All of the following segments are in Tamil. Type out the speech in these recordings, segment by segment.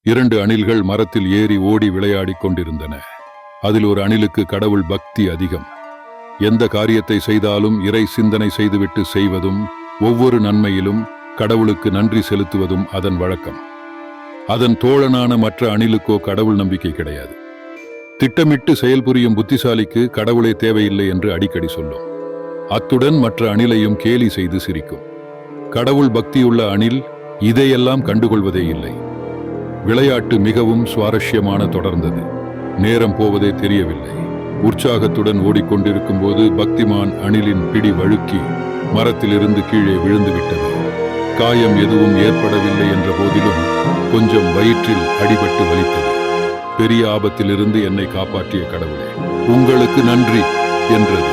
2 அணில்கள் மரத்தில் ஏறி ஓடி விளையாடிக் கொண்டிருந்தன. அதில் ஒரு அணிலுக்கு கடவுள் பக்தி அதிகம். எந்த காரியத்தை செய்தாலும் இறை சிந்தனை செய்துவிட்டு செய்வதும், ஒவ்வொரு நன்மையிலும் கடவுளுக்கு நன்றி செலுத்துவதும் அதன் வழக்கம். அதன் தோழனான மற்ற அணிலுக்கோ கடவுள் நம்பிக்கை கிடையாது. திட்டமிட்டு செயல்புரியும் புத்திசாலிக்கு கடவுளே தேவையில்லை என்று அடிக்கடி சொல்லும். அத்துடன் மற்ற அணிலையும் கேலி செய்து சிரிக்கும். கடவுள் பக்தியுள்ள அணில் இதையெல்லாம் கண்டுகொள்வதே இல்லை. விளையாட்டு மிகவும் சுவாரஸ்யமான தொடர்ந்தது. நேரம் போவதே தெரியவில்லை. உற்சாகத்துடன் ஓடிக்கொண்டிருக்கும் போது பக்திமான் அணிலின் பிடி வழுக்கி மரத்திலிருந்து கீழே விழுந்து விட்டது. காயம் எதுவும் ஏற்படவில்லை என்ற போதிலும் கொஞ்சம் வயிற்றில் அடிபட்டு வலித்தது. பெரிய ஆபத்திலிருந்து என்னை காப்பாற்றிய கடவுளே, உங்களுக்கு நன்றி என்றது.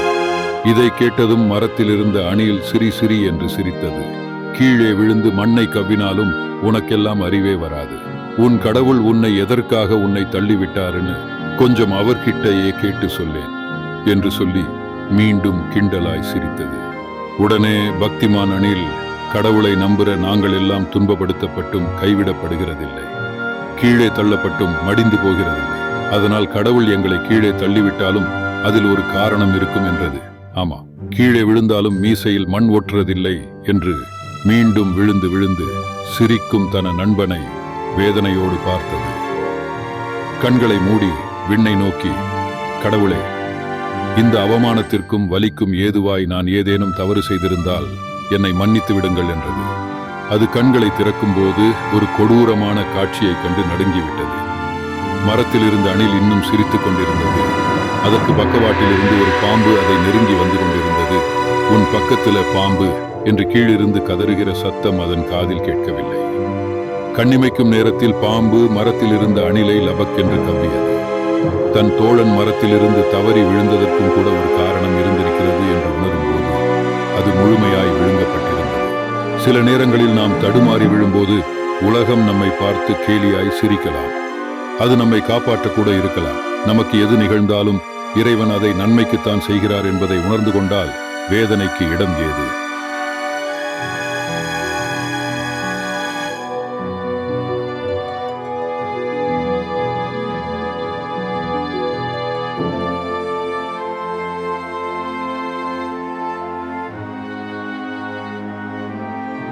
இதை கேட்டதும் மரத்திலிருந்த அணில் சிரி சிரி என்று சிரித்தது. கீழே விழுந்து மண்ணை கவ்வினாலும் உனக்கெல்லாம் அறிவே வராது. உன் கடவுள் உன்னை எதற்காக உன்னை தள்ளிவிட்டாருன்னு கொஞ்சம் அவர்கிட்டயே கேட்டு சொல்லேன் என்று சொல்லி மீண்டும் கிண்டலாய் சிரித்தது. உடனே பக்திமான் அணில், கடவுளை நம்புற நாங்கள் எல்லாம் துன்பப்படுத்தப்பட்டும் கைவிடப்படுகிறதில்லை, கீழே தள்ளப்பட்டும் மடிந்து போகிறதில்லை. அதனால் கடவுள் எங்களை கீழே தள்ளிவிட்டாலும் அதில் ஒரு காரணம் இருக்கும் என்றது. ஆமா, கீழே விழுந்தாலும் மீசையில் மண் ஒட்டுறதில்லை என்று மீண்டும் விழுந்து விழுந்து சிரிக்கும் தன நண்பனை வேதனையோடு பார்த்தது. கண்களை மூடி விண்ணை நோக்கி, கடவுளே, இந்த அவமானத்திற்கும் வலிக்கும் ஏதுவாய் நான் ஏதேனும் தவறு செய்திருந்தால் என்னை மன்னித்து விடுங்கள் என்றது. அது கண்களை திறக்கும் போது ஒரு கொடூரமான காட்சியை கண்டு நடுங்கிவிட்டது. மரத்தில் இருந்த அணில் இன்னும் சிரித்துக் கொண்டிருந்தது. அதற்கு பக்கவாட்டிலிருந்து ஒரு பாம்பு அதை நெருங்கி வந்து கொண்டிருந்தது. உன் பக்கத்தில பாம்பு என்று கீழிருந்து கதறுகிற சத்தம் அதன் காதில் கேட்கவில்லை. கண்ணிமைக்கும் நேரத்தில் பாம்பு மரத்தில் இருந்த அணிலை லபக்கென்று கவ்வியது. தன் தோழன் மரத்திலிருந்து தவறி விழுந்ததற்கும் கூட ஒரு காரணம் இருந்திருக்கிறது என்று உணரும்போது அது முழுமையாய் விழுங்கப்பட்டிருந்தது. சில நேரங்களில் நாம் தடுமாறி விழும்போது உலகம் நம்மை பார்த்து கேலியாய் சிரிக்கலாம். அது நம்மை காப்பாற்றக்கூட இருக்கலாம். நமக்கு எது நிகழ்ந்தாலும் இறைவன் அதை நன்மைக்குத்தான் செய்கிறார் என்பதை உணர்ந்து கொண்டால் வேதனைக்கு இடம் ஏது?